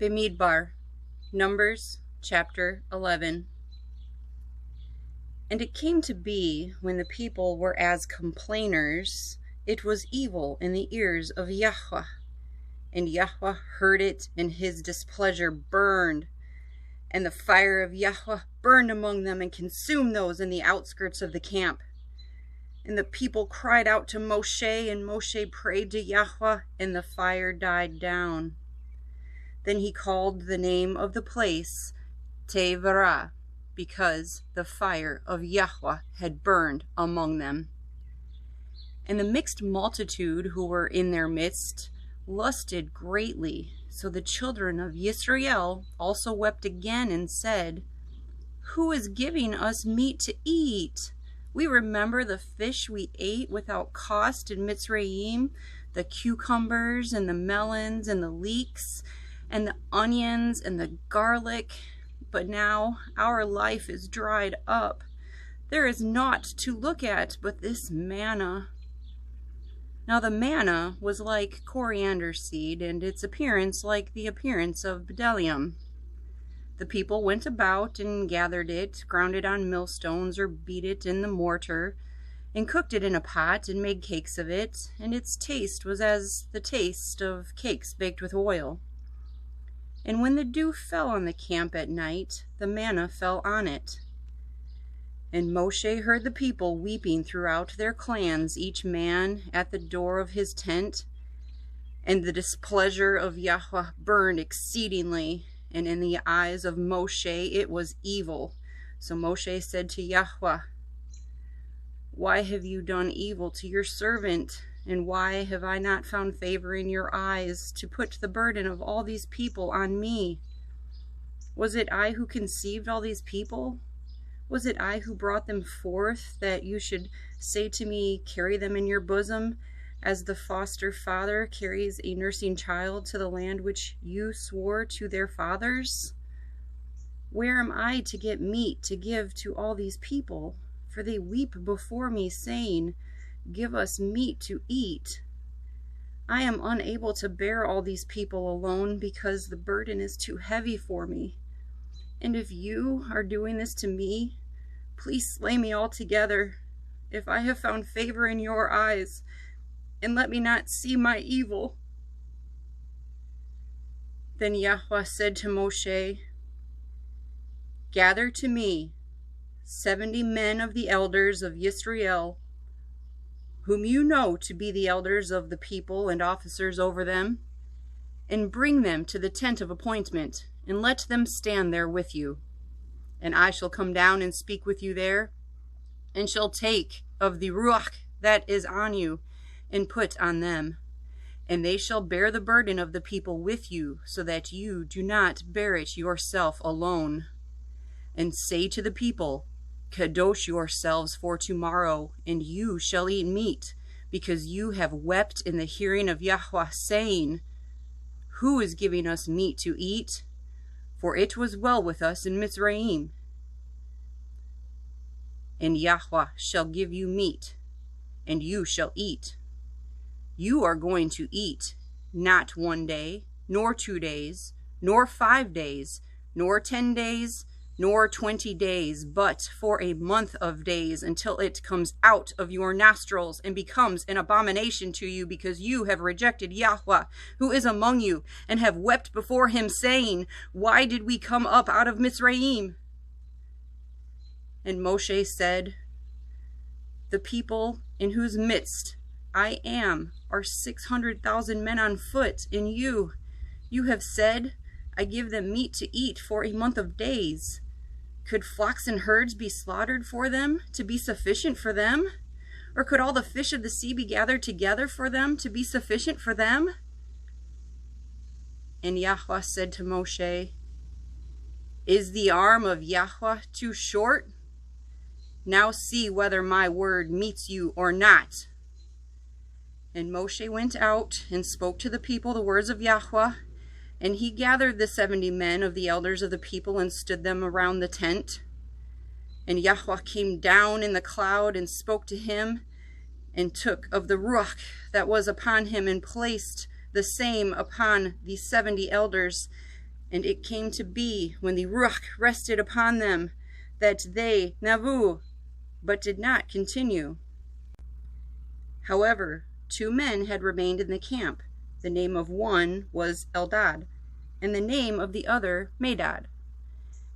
Bemidbar, Numbers chapter 11. And it came to be, when the people were as complainers, it was evil in the ears of Yahuah. And Yahuah heard it, and his displeasure burned. And the fire of Yahuah burned among them and consumed those in the outskirts of the camp. And the people cried out to Moshe, and Moshe prayed to Yahuah, and the fire died down. Then he called the name of the place Tevarah, because the fire of Yahuah had burned among them. And the mixed multitude who were in their midst lusted greatly. So the children of Yisrael also wept again and said, Who is giving us meat to eat? We remember the fish we ate without cost in Mitzrayim, the cucumbers and the melons and the leeks and the onions and the garlic. But now our life is dried up. There is naught to look at but this manna. Now the manna was like coriander seed, and its appearance like the appearance of bdellium. The people went about and gathered it, ground it on millstones, or beat it in the mortar, and cooked it in a pot, and made cakes of it, and its taste was as the taste of cakes baked with oil. And when the dew fell on the camp at night, the manna fell on it. And Moshe heard the people weeping throughout their clans, each man at the door of his tent. And the displeasure of Yahuah burned exceedingly, and in the eyes of Moshe it was evil. So Moshe said to Yahuah, Why have you done evil to your servant? And why have I not found favor in your eyes to put the burden of all these people on me? Was it I who conceived all these people? Was it I who brought them forth, that you should say to me, Carry them in your bosom, as the foster father carries a nursing child to the land which you swore to their fathers? Where am I to get meat to give to all these people? For they weep before me, saying, Give us meat to eat. I am unable to bear all these people alone, because the burden is too heavy for me. And if you are doing this to me, please slay me altogether, if I have found favor in your eyes, and let me not see my evil. Then Yahuah said to Moshe, Gather to me 70 men of the elders of Yisrael, whom you know to be the elders of the people and officers over them, and bring them to the tent of appointment, and let them stand there with you. And I shall come down and speak with you there, and shall take of the Ruah that is on you, and put on them. And they shall bear the burden of the people with you, so that you do not bear it yourself alone. And say to the people, Kadosh yourselves for tomorrow, and you shall eat meat, because you have wept in the hearing of Yahuah, saying, Who is giving us meat to eat? For it was well with us in Mitzrayim. And Yahuah shall give you meat, and you shall eat. You are going to eat, not 1 day, nor 2 days, nor 5 days, nor 10 days, nor 20 days, but for a month of days, until it comes out of your nostrils and becomes an abomination to you, because you have rejected Yahuah, who is among you, and have wept before him, saying, Why did we come up out of Mitzrayim? And Moshe said, The people in whose midst I am are 600,000 men on foot, and you have said, I give them meat to eat for a month of days. Could flocks and herds be slaughtered for them, to be sufficient for them? Or could all the fish of the sea be gathered together for them, to be sufficient for them? And Yahuah said to Moshe, Is the arm of Yahuah too short? Now see whether my word meets you or not. And Moshe went out and spoke to the people the words of Yahuah, and he gathered the 70 men of the elders of the people and stood them around the tent. And Yahuah came down in the cloud and spoke to him, and took of the Ruah that was upon him, and placed the same upon the 70 elders, And it came to be, when the Ruah rested upon them, that they navu, but did not continue. However, 2 men had remained in the camp. The name of one was Eldad, and the name of the other Medad.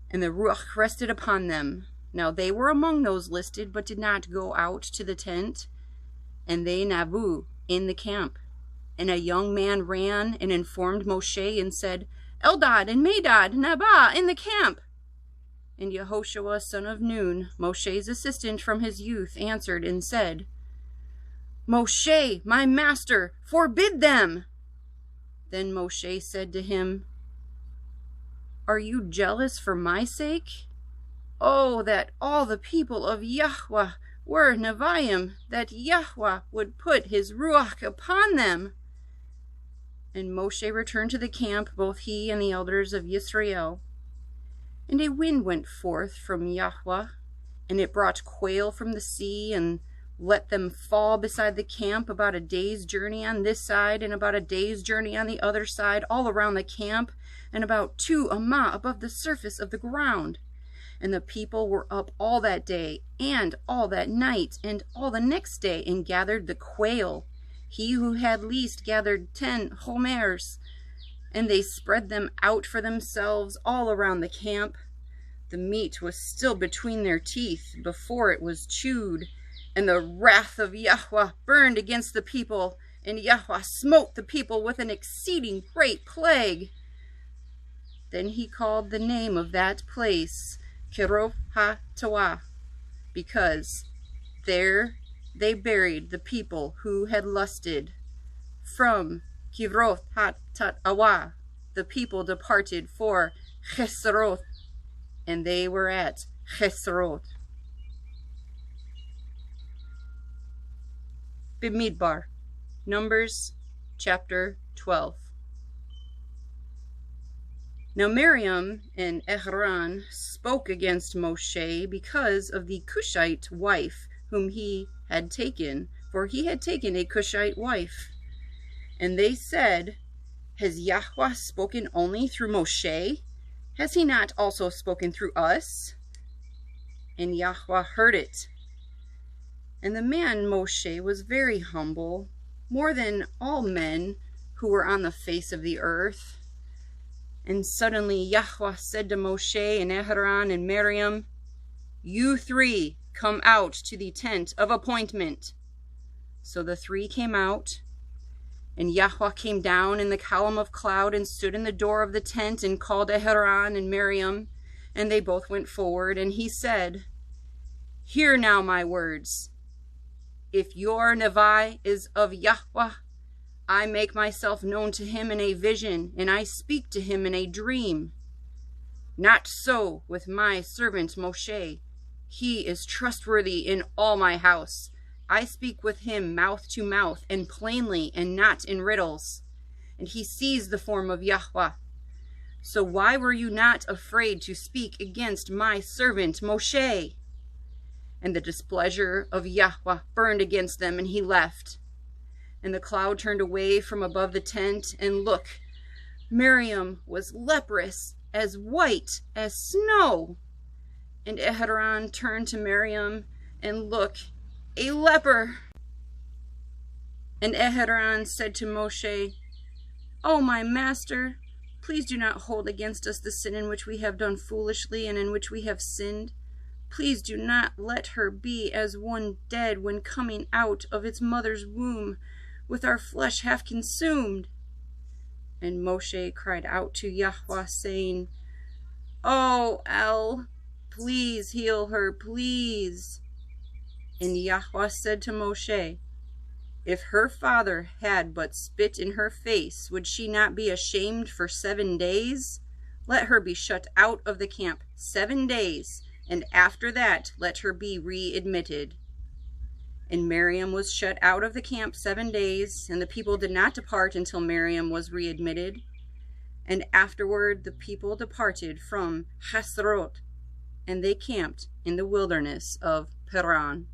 And the Ruach rested upon them. Now they were among those listed, but did not go out to the tent. And they navu in the camp. And a young man ran and informed Moshe and said, Eldad and Medad nabah in the camp. And Yahusha, son of Nun, Moshe's assistant from his youth, answered and said, Moshe, my master, forbid them. Then Moshe said to him, Are you jealous for my sake? Oh, that all the people of Yahuah were Neviim, that Yahuah would put his Ruach upon them. And Moshe returned to the camp, both he and the elders of Yisrael. And a wind went forth from Yahuah, and it brought quail from the sea, and let them fall beside the camp about a day's journey on this side, and about a day's journey on the other side, all around the camp, and about 2 amah above the surface of the ground. And the people were up all that day, and all that night, and all the next day, and gathered the quail. He who had least gathered 10 homers, and they spread them out for themselves all around the camp. The meat was still between their teeth before it was chewed. And the wrath of Yahuah burned against the people, and Yahuah smote the people with an exceeding great plague. Then he called the name of that place Kiroth ha-Tawah, because there they buried the people who had lusted. From Kiroth ha-Tawah the people departed for Chesroth, and they were at Chesroth. Bemidbar, Numbers chapter 12. Now Miryam and Aaron spoke against Moshe because of the Cushite wife whom he had taken, for he had taken a Cushite wife. And they said, Has Yahuah spoken only through Moshe? Has he not also spoken through us? And Yahuah heard it. And the man Moshe was very humble, more than all men who were on the face of the earth. And suddenly Yahuah said to Moshe and Aaron and Miryam, You 3 come out to the tent of appointment. So the 3 came out, and Yahuah came down in the column of cloud and stood in the door of the tent and called Aaron and Miryam, and they both went forward, and he said, Hear now my words. If your Nevi is of Yahuah, I make myself known to him in a vision, and I speak to him in a dream. Not so with my servant Moshe. He is trustworthy in all my house. I speak with him mouth to mouth, and plainly, and not in riddles. And he sees the form of Yahuah. So why were you not afraid to speak against my servant Moshe? And the displeasure of Yahuah burned against them, and he left. And the cloud turned away from above the tent, and look, Miryam was leprous, as white as snow. And Aaron turned to Miryam, and look, a leper. And Aaron said to Moshe, O my master, please do not hold against us the sin in which we have done foolishly and in which we have sinned. Please do not let her be as one dead when coming out of its mother's womb, with our flesh half consumed. And Moshe cried out to Yahuah, saying, O El, please heal her, please. And Yahuah said to Moshe, If her father had but spit in her face, would she not be ashamed for 7 days? Let her be shut out of the camp 7 days, and after that let her be readmitted. And Miryam was shut out of the camp 7 days, and the people did not depart until Miryam was readmitted. And afterward the people departed from Hasroth, and they camped in the wilderness of Paran.